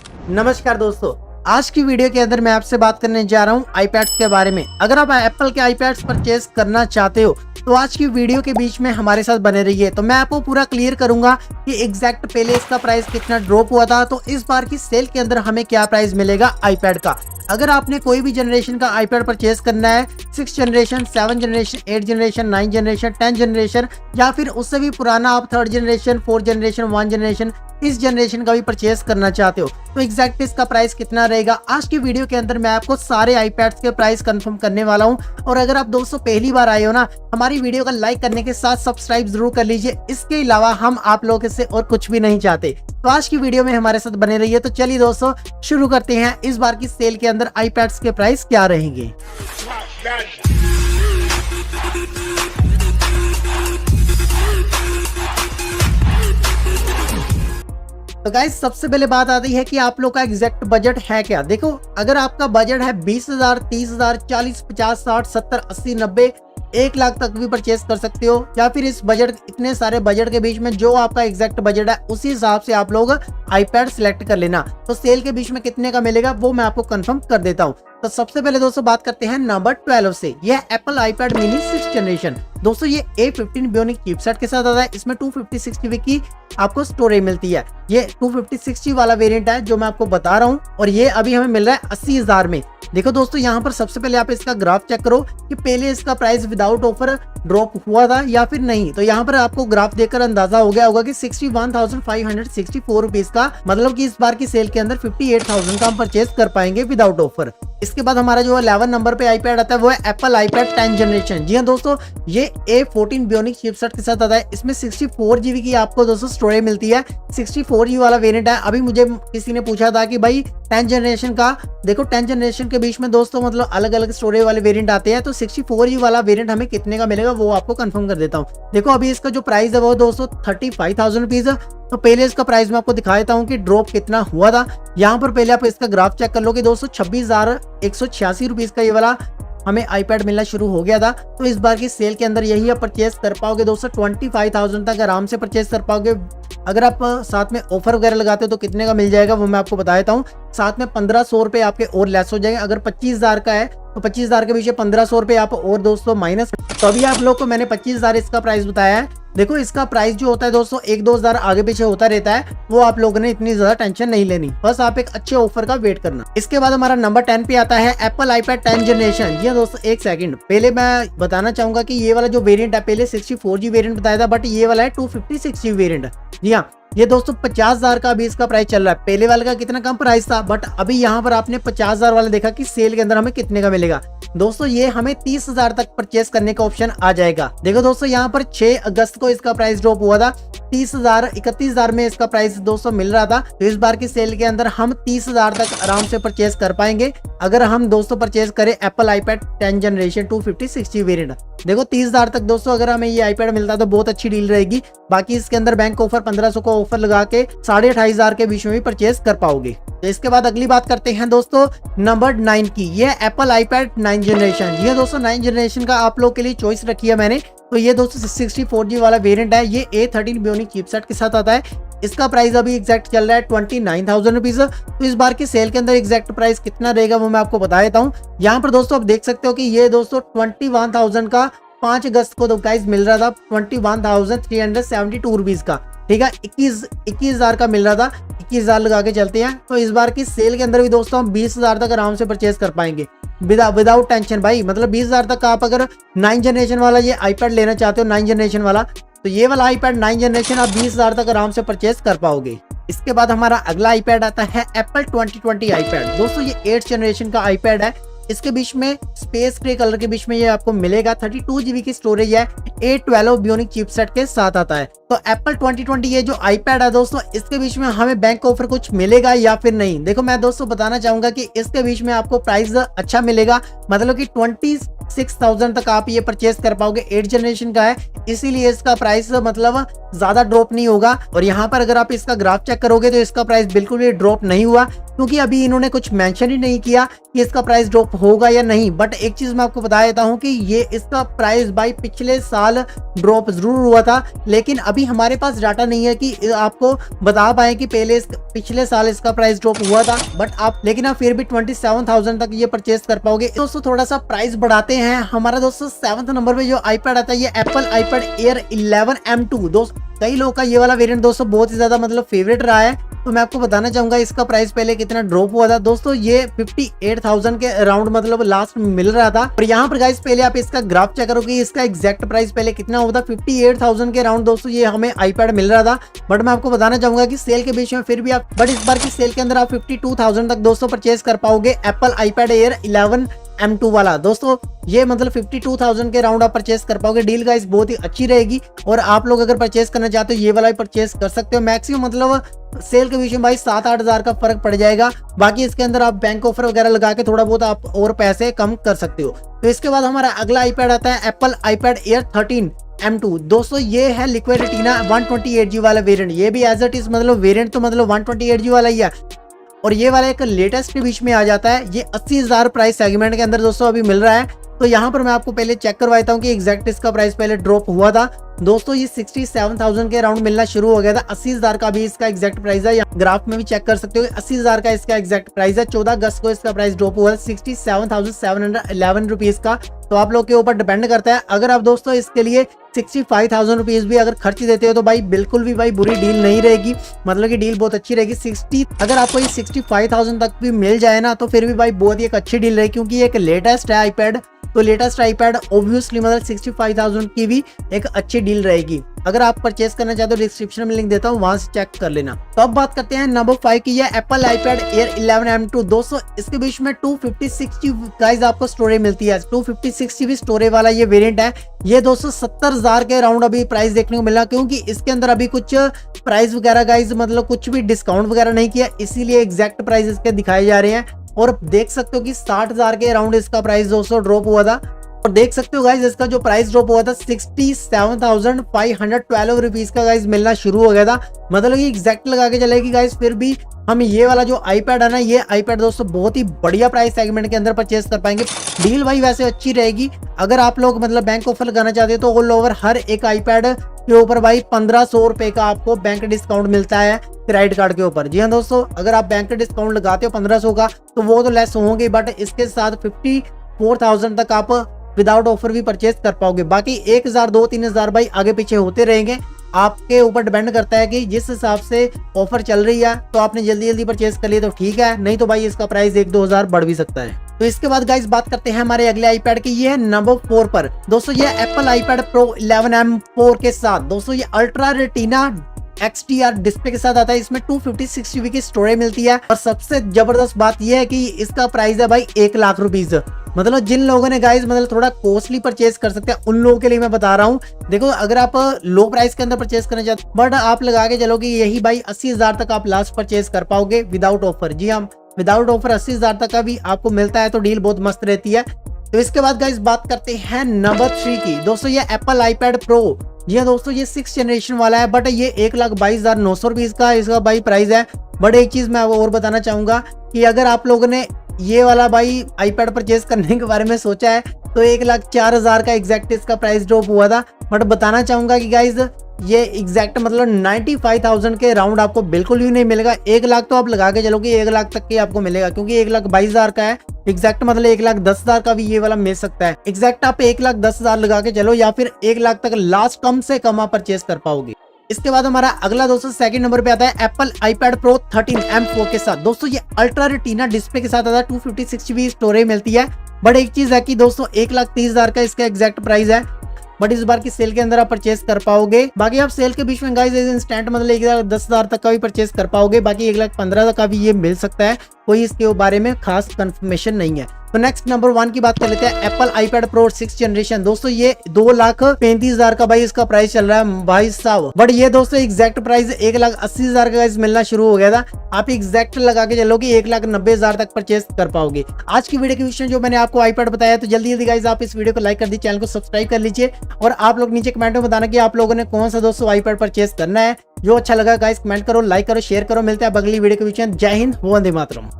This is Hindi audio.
नमस्कार दोस्तों, आज की वीडियो के अंदर मैं आपसे बात करने जा रहा हूं आईपैड्स के बारे में। अगर आप एप्पल के आईपैड्स परचेज करना चाहते हो तो आज की वीडियो के बीच में हमारे साथ बने रहिए। तो मैं आपको पूरा क्लियर करूंगा कि एग्जैक्ट पहले इसका प्राइस कितना ड्रॉप हुआ था, तो इस बार की सेल के अंदर हमें क्या प्राइस मिलेगा आईपैड का। अगर आपने कोई भी जनरेशन का आईपैड परचेज करना है, 6 generation, 7 generation, 8 generation, 9 generation, 10 generation या फिर उससे भी पुराना आप 3rd generation, 4th generation, 1 generation, इस जनरेशन का भी परचेज करना चाहते हो तो एग्जैक्ट इसका प्राइस कितना रहेगा, आज की वीडियो के अंदर मैं आपको सारे आईपैड्स के प्राइस कंफर्म करने वाला हूं। और अगर आप दोस्तों पहली बार आए हो ना, हमारी वीडियो का लाइक करने के साथ सब्सक्राइब जरूर कर लीजिए। इसके अलावा हम आप लोगों से और कुछ भी नहीं चाहते। तो आज की वीडियो में हमारे साथ बने रहिए। तो चलिए दोस्तों शुरू करते हैं, इस बार की सेल के अंदर आईपैड्स के प्राइस क्या रहेंगे। तो गाइस सबसे पहले बात आती है कि आप लोग का एग्जैक्ट बजट है क्या। देखो, अगर आपका बजट है 20,000, 30,000, 40, 50, 60, 70, 80, 90, 1 लाख तक भी परचेस कर सकते हो, या फिर इस बजट, इतने सारे बजट के बीच में जो आपका एग्जैक्ट बजट है उसी हिसाब से आप लोग आईपैड सिलेक्ट कर लेना। तो सेल के बीच में कितने का मिलेगा वो मैं आपको कंफर्म कर देता हूँ। तो सबसे पहले दोस्तों बात करते हैं नंबर 12 से। यह Apple iPad mini 6th generation. दोस्तों ये A15 बियोनिक चिपसेट के साथ आता है। इसमें 256 GB की आपको स्टोरेज मिलती है। ये 256 वाला वेरिएंट है जो मैं आपको बता रहा हूँ, और ये अभी हमें मिल रहा है 80,000 में। देखो दोस्तों, यहाँ पर सबसे पहले आप इसका ग्राफ चेक करो कि पहले इसका प्राइस विदाउट ऑफर ड्रॉप हुआ था या फिर नहीं। तो यहाँ पर आपको ग्राफ देखकर अंदाजा हो गया होगा कि 61,564 रुपीज का, मतलब कि इस बार की सेल के अंदर 58,000 का हम परचेज कर पाएंगे विदाउट ऑफर। इसके बाद हमारा जो 11 नंबर पे आईपैड आता है वो है एप्पल आईपैड 10 जनरेशन। जी हाँ दोस्तों, ये A14 बियोनिक चिपसेट के साथ आता है। इसमें 64 GB की आपको दोस्तों स्टोरेज मिलती है। 64 GB वाला वेरिएंट है। अभी मुझे किसी ने पूछा था कि भाई 10 जनरेशन का, देखो 10 जनरेशन के बीच में दोस्तों मतलब अलग अलग स्टोरेज वाले वेरिएंट आते हैं। तो 64 GB वाला वेरिएंट हमें कितने का मिलेगा वो आपको कंफर्म कर देता हूँ। देखो अभी इसका जो प्राइस है वो दोस्तों 35,000 रुपीज है। तो पहले इसका प्राइस मैं आपको दिखा देता हूँ कि ड्रॉप कितना हुआ था। यहाँ पर पहले आप इसका ग्राफ चेक कर लो कि दोस्तों 26,186 रुपीज का ये वाला हमें आईपैड मिलना शुरू हो गया था। तो इस बार की सेल के अंदर यही आप परचेस कर पाओगे दोस्तों, 25,000 तक आराम से परचेस कर पाओगे। अगर आप साथ में ऑफर वगैरह लगाते हो तो कितने का मिल जाएगा वो मैं आपको बता देता हूँ। साथ में 1,500 रुपए आपके और लेस हो जाएंगे। अगर 25,000 का है तो 25,000 के पीछे 1,500 रुपए आप और दोस्तों माइनस। तो अभी आप लोग को मैंने 25,000 इसका प्राइस बताया है। देखो इसका प्राइस जो होता है दोस्तों 1-2 हज़ार आगे पीछे होता रहता है, वो आप लोगों ने इतनी ज्यादा टेंशन नहीं लेनी, बस आप एक अच्छे ऑफर का वेट करना। इसके बाद हमारा नंबर 10 पे आता है एप्पल आईपैड 10 जनरेशन। ये दोस्तों एक सेकंड, पहले मैं बताना चाहूंगा कि ये वाला जो वेरिएंट है, पहले 64 GB वेरिएंट बताया था, बट ये वाला है 256 GB वेरिएंट। जी हाँ, ये दोस्तों 50,000 का अभी इसका प्राइस चल रहा है। पहले वाले का कितना कम प्राइस था, बट अभी यहाँ पर आपने 50,000 वाला देखा कि सेल के अंदर हमें कितने का मिलेगा। दोस्तों ये हमें 30,000 तक परचेस करने का ऑप्शन आ जाएगा। देखो दोस्तों यहाँ पर 6 अगस्त को इसका प्राइस ड्रॉप हुआ था। 30,000, 31,000 में इसका प्राइस दोस्तों मिल रहा था। तो इस बार की सेल के अंदर हम 30,000 तक आराम से परचेस कर पाएंगे अगर हम दोस्तों परचेस करें Apple iPad 10 generation 256 GB variant. देखो 30,000 तक दोस्तों अगर हमें ये आईपैड मिलता तो बहुत अच्छी डील रहेगी। बाकी इसके अंदर बैंक ऑफर 1,500 को ऑफर लगा के 28,500 के बीच में भी परचेस कर पाओगे। तो इसके बाद अगली बात करते हैं दोस्तों नंबर 9 की। ये एप्पल आईपैड 9 जनरेशन। ये दोस्तों 9 जनरेशन का आप लोग के लिए चॉइस रखी है मैंने। तो ये दोस्तों 64 GB वाला वेरिएंट है। ये A13 बियोनिक चिपसेट के साथ आता है। इसका प्राइस अभी एग्जैक्ट चल रहा है 29,000 रुपीज। तो इस बार की सेल के अंदर एग्जैक्ट प्राइस कितना रहेगा वो मैं आपको बता देता हूँ। यहाँ पर दोस्तों आप देख सकते हो कि ये दोस्तों 21,000 का 5 अगस्त को प्राइस मिल रहा था 21,372 रुपीज का। ठीक है, 21,000 का मिल रहा था। 21,000 लगा के चलते हैं। तो इस बार की सेल के अंदर भी दोस्तों हम 20,000 तक आराम से परचेस कर पाएंगे विदाउट टेंशन भाई। मतलब 20,000 तक आप अगर 9 जनरेशन वाला ये आईपैड लेना चाहते हो, 9 जनरेशन वाला, तो ये वाला आईपैड 9 जनरेशन आप 20,000 तक आराम से परचेस कर पाओगे। इसके बाद हमारा अगला आईपैड आता है एप्पल 2020 आईपैड। दोस्तों ये 8th जनरेशन का आईपैड है। इसके बीच में स्पेस ग्रे कलर के बीच में ये आपको मिलेगा। 32 GB की स्टोरेज है। A12 बियोनिक चिपसेट के साथ आता है। तो एप्पल 2020 ये जो आईपैड है दोस्तों, इसके बीच में हमें बैंक ऑफर कुछ मिलेगा या फिर नहीं। देखो मैं दोस्तों बताना चाहूंगा कि इसके बीच में आपको प्राइस अच्छा मिलेगा, मतलब कि 6,000 तक आप ये परचेस कर पाओगे। 8 जनरेशन का है, इसीलिए इसका प्राइस मतलब ज्यादा ड्रॉप नहीं होगा। और यहाँ पर अगर आप इसका ग्राफ चेक करोगे तो इसका प्राइस बिल्कुल भी ड्रॉप नहीं हुआ, क्योंकि अभी इन्होंने कुछ मेंशन ही नहीं किया कि इसका प्राइस ड्रॉप होगा या नहीं। बट एक चीज मैं आपको बता देता हूँ कि ये इसका प्राइस भाई पिछले साल ड्रॉप जरूर हुआ था, लेकिन अभी हमारे पास डाटा नहीं है कि आपको बता पाए कि पिछले साल इसका प्राइस ड्रॉप हुआ था। बट लेकिन आप फिर भी 27,000 तक ये परचेस कर पाओगे। दोस्तों थोड़ा सा प्राइस बढ़ाते हैं। हमारा दोस्तों 7th नंबर पे जो आईपैड आता है ये एप्पल आईपैड एयर 11 M2। दोस्तों कई लोगों का ये वाला वेरिएंट दोस्तों बहुत ही ज्यादा मतलब फेवरेट रहा है, तो मैं आपको बताना चाहूंगा इसका प्राइस पहले कितना ड्रॉप हुआ था। दोस्तों ये 58,000 के अराउंड मतलब लास्ट में मिल रहा था। और यहाँ पर गाइस पहले आप इसका ग्राफ चेक करो कि इसका एग्जैक्ट प्राइस पहले कितना हुआ था। 58,000 के अराउंड दोस्तों ये हमें आईपैड मिल रहा था। बट मैं आपको बताना चाहूंगा कि सेल के बीच में फिर भी आप बट इस बार की सेल के अंदर आप 52,000 तक दोस्तों परचेज कर पाओगे एप्पल आईपैड एयर 11 M2 वाला। दोस्तों ये मतलब 52,000 के राउंड आप परचेस कर पाओगे। डील गाइस बहुत ही अच्छी रहेगी, और आप लोग अगर परचेस करना चाहते हो ये वाला भी परचेस कर सकते हो। मैक्सिमम मतलब सेल के बीच में भाई 7-8 हजार का फर्क पड़ जाएगा। बाकी इसके अंदर आप बैंक ऑफर वगैरह लगा के थोड़ा बहुत आप और पैसे कम कर सकते हो। तो इसके बाद हमारा अगला आईपैड आता है एप्पल आईपैड एयर 13 M2। दोस्तों ये है लिक्विड रेटिना 128G वाला वेरिएंट। ये भी एज इट इज मतलब वेरिएंट तो मतलब 128G वाला ही है, और ये वाला एक लेटेस्ट के बीच में आ जाता है। ये 80,000 प्राइस सेगमेंट के अंदर दोस्तों अभी मिल रहा है। तो यहाँ पर मैं आपको पहले चेक करवाता हूँ कि एग्जैक्ट इसका प्राइस पहले ड्रॉप हुआ था। दोस्तों ये 67,000 के अराउंड मिलना शुरू हो गया था। 80,000 का भी इसका एग्जैक्ट प्राइस है, ग्राफ में भी चेक कर सकते हो। 80,000 का इसका एग्जैक्ट प्राइस है। 14 अगस्त को इसका प्राइस ड्रॉप हुआ 67,711 रुपीज का। तो आप लोग के ऊपर डिपेंड करता है। अगर आप दोस्तों इसके लिए 65,000 रुपीज भी अगर खर्च देते हो तो भाई बिल्कुल भी भाई बुरी डील नहीं रहेगी, मतलब कि डील बहुत अच्छी रहेगी। अगर आपको ये 65,000 तक भी मिल जाए ना तो फिर भी भाई बहुत ही एक अच्छी डील रहेगी, क्योंकि एक लेटेस्ट है आईपैड। तो लेटेस्ट आईपैड ऑब्वियसली मतलब 65,000 की भी एक अच्छी डील रहेगी। अगर आप परचेस करना चाहते हो डिस्क्रिप्शन में लिंक देता हूँ, वहां से चेक कर लेना। तो अब बात करते हैं नंबर 5 की, है एप्पल आईपैड एयर 11 M2। दोस्तों इसके बीच में 256 गाइस आपको स्टोरेज मिलती है। 256 स्टोरेज वाला ये वेरिएंट है। ये दोस्तों 70,000 के अराउंड अभी प्राइस देखने को मिला, क्योंकि इसके अंदर अभी कुछ प्राइस वगैरह गाइस मतलब कुछ भी डिस्काउंट वगैरह नहीं किया, इसीलिए एग्जैक्ट प्राइस इसके दिखाए जा रहे हैं। और देख सकते हो कि 60,000 के अराउंड इसका प्राइस दोस्तों ड्रॉप हुआ था। और देख सकते हो गाइज इसका जो प्राइस ड्रॉप हुआ था 67,512 रुपीज का गाइज मिलना शुरू हो गया था। मतलब कि एग्जैक्ट लगा के चलेगी गाइज, फिर भी हम ये वाला जो आईपैड है ना, ये आईपैड दोस्तों बहुत ही बढ़िया प्राइस सेगमेंट के अंदर परचेस कर पाएंगे। डील भाई वैसे अच्छी रहेगी। अगर आप लोग मतलब बैंक ऑफर लगाना चाहते हो तो ऑल ओवर हर एक आईपैड के ऊपर भाई 1500 रुपए का आपको बैंक डिस्काउंट मिलता है क्रेडिट कार्ड के ऊपर। जी हाँ दोस्तों, अगर आप बैंक डिस्काउंट लगाते हो 1500 का तो वो तो लेस होंगे, बट इसके साथ 54,000 तक आप विदाउट ऑफर भी परचेस कर पाओगे। बाकी 1,000 2-3,000 भाई आगे पीछे होते रहेंगे, आपके ऊपर डिपेंड करता है कि जिस हिसाब से ऑफर चल रही है तो आपने जल्दी जल्दी परचेस कर लिया तो ठीक है, नहीं तो भाई इसका प्राइस 1-2 हजार बढ़ भी सकता है। तो इसके बाद गाइस बात करते हैं हमारे अगले आईपैड की। ये है नंबर 4 पर। दोस्तों ये एप्पल आईपैड प्रो 11M4 के साथ दोस्तों ये अल्ट्रा रेटिना XDR डिस्प्ले के साथ आता है। इसमें 256 GB की स्टोरेज मिलती है, और सबसे जबरदस्त बात यह है कि इसका प्राइस है भाई 1 लाख रुपीज। मतलब जिन लोगों ने गाइस मतलब थोड़ा कॉस्टली परचेस कर सकते हैं उन लोगों के लिए मैं बता रहा हूँ। देखो अगर आप लो प्राइस के अंदर परचेस करना चाहते हो, बट आप लगा के चलो कि यही भाई 80,000 तक आप लास्ट परचेस कर पाओगे विदाउट ऑफर। जी हाँ, विदाउट ऑफर 80,000 तक का भी आपको मिलता है, तो डील बहुत मस्त रहती है। तो इसके बाद गाइस बात करते हैं नंबर 3 की। दोस्तों ये एप्पल आईपैड प्रो। जी हाँ दोस्तों, ये 6th जनरेशन वाला है, बट ये 1,22,900 रुपीज का इसका भाई प्राइस है। बट एक चीज मैं और बताना चाहूंगा कि अगर आप लोगों ने ये वाला भाई आईपैड परचेस करने के बारे में सोचा है तो 1,04,000 का एग्जैक्ट इसका प्राइस ड्रॉप हुआ था। बट बताना चाहूंगा कि गाइज ये एग्जैक्ट मतलब 95,000 के राउंड आपको बिल्कुल भी नहीं मिलेगा। 1 लाख तो आप लगा के चलो कि 1 लाख तक के आपको मिलेगा, क्योंकि 1,22,000 का है। एग्जैक्ट मतलब 1,10,000 का भी ये वाला मिल सकता है। एग्जैक्ट आप 1,10,000 लगा के चलो, या फिर 1 लाख तक लास्ट कम से कम आप परचेस कर पाओगे। इसके बाद हमारा अगला दोस्तों सेकंड नंबर पे आता है एप्पल आईपैड प्रो 13M4 के साथ। दोस्तों ये अल्ट्रा रेटिना डिस्प्ले के साथ आता है, 256 GB स्टोरेज मिलती है। बट एक चीज है कि दोस्तों 1,30,000 का इसका एग्जैक्ट प्राइस है, बट इस बार की सेल के अंदर आप परचेस कर पाओगे। बाकी आप सेल के बीच में गाइस इंस्टेंट मतलब 1,10,000 तक का भी परचेस कर पाओगे। बाकी 1,15,000 का भी ये मिल सकता है, कोई इसके बारे में खास कंफर्मेशन नहीं है। तो नेक्स्ट नंबर 1 की बात कर लेते हैं, एप्पल आईपैड प्रो 6 जनरेशन। दोस्तों ये 2,35,000 का भाई इसका प्राइस चल रहा है भाई साहब, बट ये दोस्तों एग्जैक्ट प्राइस 1,80,000 का मिलना शुरू हो गया था। आप एग्जैक्ट लगा के चलो कि 1,90,000 तक परचेस कर पाओगे। आज की वीडियो के विषय जो मैंने आपको आईपैड बताया, तो जल्दी जल्दी गाइस आप इस वीडियो को लाइक कर दीजिए, चैनल को सब्सक्राइब कर लीजिए और आप लोग नीचे कमेंट में बताना कि आप लोगों ने कौन सा दोस्तों आईपैड परचेस करना है। जो अच्छा लगा गाइस कमेंट करो, लाइक करो, शेयर करो। मिलते हैं अगली वीडियो के विषय। जय हिंद, वंदे मातरम।